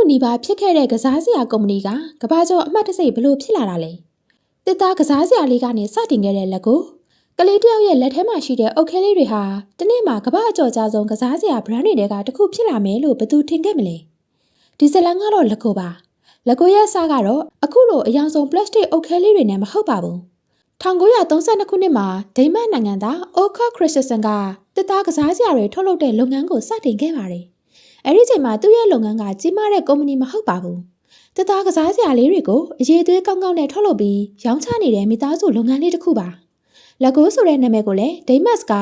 လို့နေပါဖြစ်ခဲ့တဲ့ကစားစရာကုမ္ပဏီကကဘာကျော်အမှတ်တစိဘလို့ဖြစ်လာတာလဲတစ်သားကစားစရာလေးကနေစတင်ခဲ့တဲ့လက်ကိုကလေးတယောက်ရဲ့လက်ထဲမှာရှိတဲ့အုတ်ခဲလေးတွေဟာတနေ့မှာကဘာအကျော်ကြားဆုံးကစားစရာ brand တွေကတစ်ခုဖြစ်လာမယ်လို့ဘယ်သူထင်ခဲ့မလဲဒီဇလန်ကတော့လက်ကိုပါလက်ကိုရဲ့စားကတော့အခုလိုအယောင်ဆုံး plastic အုတ်ခဲလေးတွေနဲ့မဟုတ်ပါဘူး1932ခုနှစ်မှာဒိန်းမတ်နိုင်ငံသားအိုခါခရစ်စတန်ကတစ်သားကစားစရာတွေထုတ်လုပ်တဲ့လုပ်ငန်းကိုစတင်ခဲ့ပါတယ်အဲ့ဒီချိန်မှာသူ့ရဲ့လုပ်ငန်းကကြီးမားတဲ့ကုမ္ပဏီမဟုတ်ပါဘူး။တစ်သားကစားစရာလေးတွေကိုအရေးသွေးကောင်းကောင်းနဲ့ထုတ်လုပ်ပြီးရောင်းချနေတဲ့မိသားစုလုပ်ငန်းလေးတစ်ခုပါ။ Let go ဆိုတဲ့နာမည်ကိုလည်း Daymas က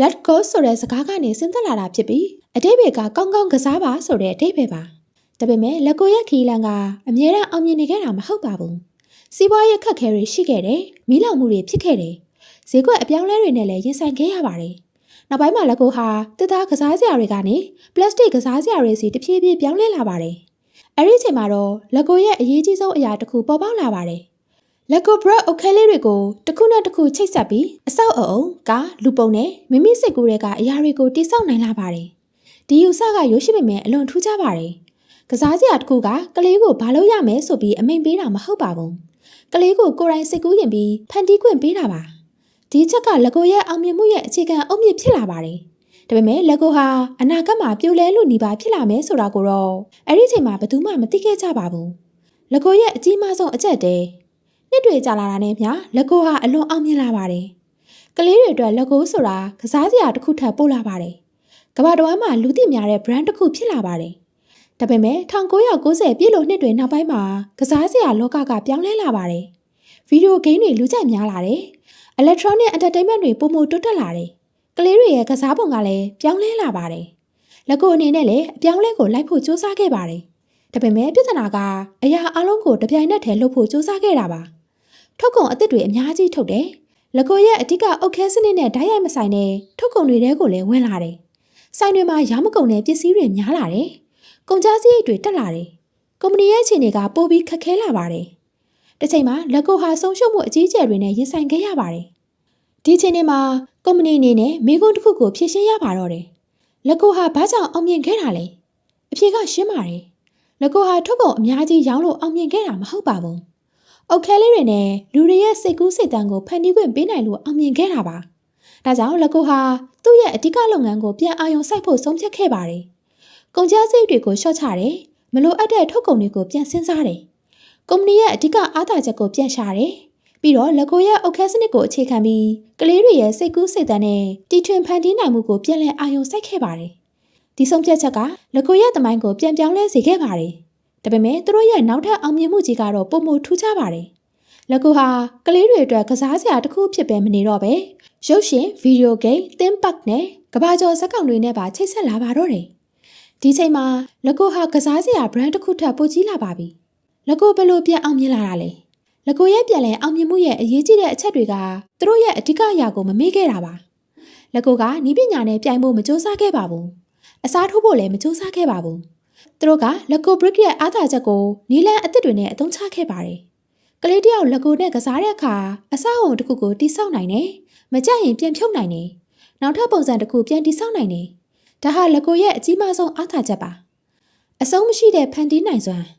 Let go ဆိုတဲ့စကားကနေဆင်းသက်လာတာဖြစ်ပြီးအတိတ်ဘက်ကကောင်းကောင်းကစားပါဆိုတဲ့အတိတ်ပဲပါ။ဒါပေမဲ့ Let go ရဲ့ခီးလန်ကအမြဲတမ်းအောင်မြင်နေခဲ့တာမဟုတ်ပါဘူး။စီးပွားရေးအခက်အခဲတွေရှိခဲ့တယ်။မီးလောင်မှုတွေဖြစ်ခဲ့တယ်။ဈေးကွက်အပြောင်းလဲတွေနဲ့လည်းရင်ဆိုင်ခဲ့ရပါတယ်။နောက်ပိုင်းမှာလက်ကိုဟာတစ်သားကစားစရာတွေကနေပလတ်စတစ်ကစားစရာတွေစီတဖြည်းဖြည်းပြောင်းလဲလာပါတယ်။အဲဒီအချိန်မှာတော့လက်ကိုရဲ့အရေးကြီးဆုံးအရာတစ်ခုပေါ်ပေါက်လာပါတယ်။လက်ကိုဘရက်အုတ်ခဲလေးတွေကိုတစ်ခုနဲ့တစ်ခုချိတ်ဆက်ပြီးအဆောက်အအုံကလူပုံနဲ့မိမိစိတ်ကူးတွေကအရာတွေကိုတိစောက်နိုင်လာပါတယ်။ဒီယူဆကရုပ်ရှိပေမဲ့အလွန်ထူးခြားပါတယ်။ကစားစရာတစ်ခုကကလေးကိုဘာလို့ရမယ်ဆိုပြီးအမိန့်ပေးတာမဟုတ်ပါဘူး။ကလေးကိုကိုယ်တိုင်စိတ်ကူးရင်ပြီးဖန်တီးခွင့်ပေးတာပါ။ဒီချက်ကလက်ကိုရဲ့အောင်မြင်မှုရဲ့အခြေခံအုတ်မြစ်ဖြစ်လာပါတယ်။ဒါပေမဲ့လက်ကိုဟာအနာဂတ်မှာပြိုလဲလို့နေပါဖြစ်လာမယ်ဆိုတာကိုတော့အဲ့ဒီချိန်မှာဘယ်သူမှမသိခဲ့ကြပါဘူး။လက်ကိုရဲ့အကြီးမားဆုံးအကျက်တဲနှစ်တွေကြာလာတာနဲ့မျှလက်ကိုဟာအလွန်အောင်မြင်လာပါတယ်။ကလေးတွေအတွက်လက်ကိုဆိုတာကစားစရာတစ်ခုထပ်ပို့လာပါတယ်။ကမ္ဘာတော်မှာလူသိများတဲ့ brand တစ်ခုဖြစ်လာပါတယ်။ဒါပေမဲ့1990ပြည့်လို့နှစ်တွေနောက်ပိုင်းမှာကစားစရာလောကကပြောင်းလဲလာပါတယ်။ဗီဒီယိုဂိမ်းတွေလူကြိုက်များလာတယ်။ electronic entertainment တွေပုံမတိုးတက်လာတယ်။ကလေးတွေရဲ့ကစားပုံကလည်းပြောင်းလဲလာပါတယ်။လက်ကိုအနေနဲ့လည်းအပြောင်းလဲကိုလိုက်ဖို့စူးစမ်းခဲ့ပါတယ်။ဒါပေမဲ့ပြဿနာကအရာအလုံးကိုတပြိုင်နက်တည်းလုပ်ဖို့စူးစမ်းခဲ့တာပါ။ထုတ်ကုန်အသစ်တွေအများကြီးထုတ်တယ်။လက်ကိုရဲ့အဓိကအုတ်ခဲစနစ်နဲ့ဓာတ်ရိုက်မဆိုင်တဲ့ထုတ်ကုန်တွေတဲကိုလည်းဝင်လာတယ်။ဆိုင်တွေမှာရောင်းမကုန်တဲ့ပစ္စည်းတွေများလာတယ်။ကုန်ကျစရိတ်တွေတက်လာတယ်။ကုမ္ပဏီရဲ့အခြေအနေကပိုပြီးခက်ခဲလာပါတယ်။တစ်ချိန်မှာလက်ကိုဟာဆုံးရှုံးမှုအကြီးအကျယ်တွေနဲ့ရင်ဆိုင်ခဲ့ရပါတယ်။ဒီချိန်မှာကုမ္ပဏီအနေနဲ့မိကွန်းတစ်ခုကိုဖြည့်ရှင်းရပါတော့တယ်။လက်ကိုဟာဘာကြောင့်အောင်မြင်ခဲ့တာလဲ။အဖြေကရှင်းပါတယ်။လက်ကိုဟာထုတ်ကုန်အများကြီးရောင်းလို့အောင်မြင်ခဲ့တာမဟုတ်ပါဘူး။အုတ်ခဲလေးတွေနဲ့လူတွေရဲ့စိတ်ကူးစိတ်တမ်းကိုဖန်တီးခွင့်ပေးနိုင်လို့အောင်မြင်ခဲ့တာပါ။ဒါကြောင့်လက်ကိုဟာသူ့ရဲ့အဓိကလုပ်ငန်းကိုပြန်အာရုံစိုက်ဖို့ဆုံးဖြတ်ခဲ့ပါတယ်။ကုန်ကျစရိတ်တွေကိုလျှော့ချတယ်။မလိုအပ်တဲ့ထုတ်ကုန်တွေကိုပြန်စဉ်းစားတယ်။ကုမ္ပဏီရဲ့အဓိကအားသာချက်ကိုပြန်ရှာတယ်။ပြီးတော့လက်ကိုရဲ့အုတ်ခဲစနစ်ကိုအခြေခံပြီးကလေးတွေရဲ့စိတ်ကူးစိတ်တမ်းနဲ့တီထွင်ဖန်တီးနိုင်မှုကိုပြန်လည်အာရုံစိုက်ခဲ့ပါတယ်။ဒီဆုံးဖြတ်ချက်ကလက်ကိုရဲ့သမိုင်းကိုပြန်ပြောင်းလဲစေခဲ့ပါတယ်။ဒါပေမဲ့သူတို့ရဲ့နောက်ထပ်အောင်မြင်မှုကြီးကတော့ပုံမထူးခြားပါတယ်။လက်ကိုဟာကလေးတွေအတွက်ကစားစရာတစ်ခုဖြစ်ပဲမနေတော့ပဲရုပ်ရှင်ဗီဒီယိုဂိမ်းသင်းပတ်နဲ့ကဘာကျော်ဇာတ်ကောင်တွေနဲ့ပါချိတ်ဆက်လာပါတော့တယ်။ဒီချိန်မှာလက်ကိုဟာကစားစရာ brand တစ်ခုထပ်ပိုကြီးလာပါပြီ။လက်ကိုဘယ်လိုပြန်အောင်မြင်လာတာလဲ။လက်ကိုရဲ့ပြန်လည်အောင်မြင်မှုရဲ့အရေးကြီးတဲ့အချက်တွေကသူတို့ရဲ့အဓိကအရာကိုမမေ့ခဲ့တာပါ။လက်ကိုကနီးပညာနဲ့ပြိုင်ဖို့မကြိုးစားခဲ့ပါဘူး။အစားထိုးဖို့လည်းမကြိုးစားခဲ့ပါဘူး။သူတို့ကလက်ကို brick ရဲ့အားသာချက်ကိုနီလန်အသစ်တွေနဲ့အသုံးချခဲ့ပါတယ်။ကလေးတယောက်လက်ကိုနဲ့ကစားတဲ့အခါအဆောက်အုံတစ်ခုကိုတိစောက်နိုင်တယ်။မကြရင်ပြန်ဖြုတ်နိုင်တယ်။နောက်ထပ်ပုံစံတစ်ခုပြန်တိစောက်နိုင်တယ်။ဒါဟာလက်ကိုရဲ့အကြီးမားဆုံးအားသာချက်ပါ။အဆုံးမရှိတဲ့ဖန်တီးနိုင်စွမ်း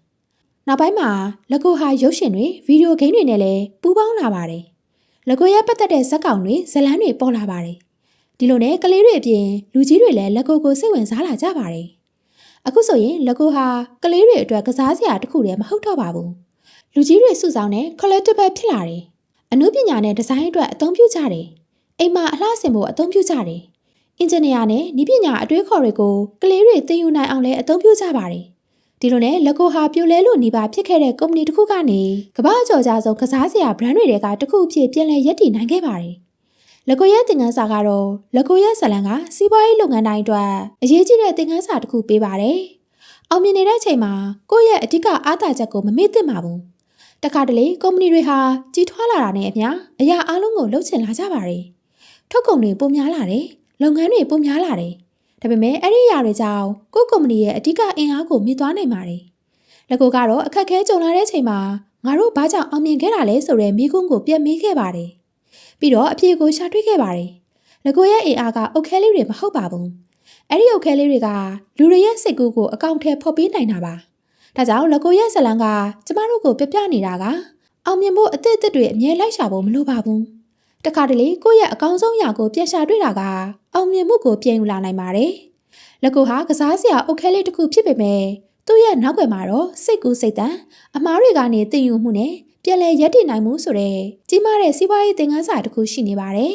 နောက်ပိုင်းမှာလက်ကိုဟာရုပ်ရှင်တွေဗီဒီယိုဂိမ်းတွေနဲ့လည်းပူးပေါင်းလာပါတယ်။လက်ကိုရဲ့ပတ်သက်တဲ့ဇာတ်ကောင်တွေဇာတ်လမ်းတွေပေါ်လာပါတယ်။ဒီလိုနဲ့ကလေးတွေအပြင်လူကြီးတွေလည်းလက်ကိုကိုစိတ်ဝင်စားလာကြပါတယ်။အခုဆိုရင်လက်ကိုဟာကလေးတွေအတွက်ကစားစရာတစ်ခုတည်းမဟုတ်တော့ပါဘူး။လူကြီးတွေစုဆောင်းတဲ့ collectible ဖြစ်လာတယ်။အနုပညာနဲ့ဒီဇိုင်းအတွက်အသုံးပြုကြတယ်။အိမ်မှာအလှဆင်ဖို့အသုံးပြုကြတယ်။အင်ဂျင်နီယာနဲ့နည်းပညာအတွေးခေါ်တွေကိုကလေးတွေသင်ယူနိုင်အောင်လည်းအသုံးပြုကြပါတယ်။ဒီလိုနဲ့လက်ကိုဟာပြိုလဲလို့နေပါဖြစ်ခဲ့တဲ့ကုမ္ပဏီတစ်ခုကနေကမ္ဘာ့အကျော်ကြားဆုံးကစားစရာ brand တွေကတစ်ခုအဖြစ်ပြန်လည်ရပ်တည်နိုင်ခဲ့ပါတယ်။လက်ကိုရဲ့သင်ခန်းစာကတော့လက်ကိုရဲ့ဇာတ်လမ်းကစီးပွားရေးလုပ်ငန်းတိုင်းအတွက်အရေးကြီးတဲ့သင်ခန်းစာတစ်ခုပေးပါတယ်။အောင်မြင်နေတဲ့အချိန်မှာကိုယ့်ရဲ့အဓိကအားသာချက်ကိုမမေ့သင့်ပါဘူး။တခါတလေကုမ္ပဏီတွေဟာကြီးထွားလာတာနဲ့အမျှအရာအလုံးကိုလှုပ်ချင်လာကြပါတယ်။ထုတ်ကုန်တွေပိုများလာတယ်။လုပ်ငန်းတွေပိုများလာတယ်။ဒါပေမဲ့အဲ့ဒီအရာတွေကြောင့်ကိုယ့်ကုမ္ပဏီရဲ့အဓိကအင်အားကိုမြင့်သွားနိုင်ပါတယ်။လက်ကိုကတော့အခက်အခဲကြုံလာတဲ့အချိန်မှာငါတို့ဘာကြောင့်အောင်မြင်ခဲ့တာလဲဆိုတဲ့မိကွန်းကိုပြန်မေးခဲ့ပါတယ်။ပြီးတော့အဖြေကိုရှာတွေ့ခဲ့ပါတယ်။လက်ကိုရဲ့အင်အားကအုတ်ခဲလေးတွေမဟုတ်ပါဘူး။အဲ့ဒီအုတ်ခဲလေးတွေကလူတွေရဲ့စိတ်ကူးကိုအကောင့်ထဲဖော်ပေးနိုင်တာပါ ဒါကြောင့်လက်ကိုရဲ့ဇလန်းကကျမတို့ကိုပြပြနေတာကအောင်မြင်ဖို့အသစ်တွေအမြဲလိုက်ရှာဖို့မလိုပါဘူးတခါတလေကိုယ့်ရဲ့အကောင်းဆုံးရာကိုပြန်ရှာတွေ့တာကအောင်မြင်မှုကိုပြင်ယူလာနိုင်ပါတယ်လက်ကိုဟာကစားစရာအုတ်ခဲလေးတစ်ခုဖြစ်ပေမဲ့သူ့ရဲ့နောက်ွယ်မှာတော့စိတ်ကူးစိတ်တန်အမားတွေကနေတင်ယူမှုနဲ့ပြန်လည်ရပ်တည်နိုင်မှုဆိုတဲ့ကြီးမားတဲ့စီးပွားရေးသင်ခန်းစာတစ်ခုရှိနေပါတယ်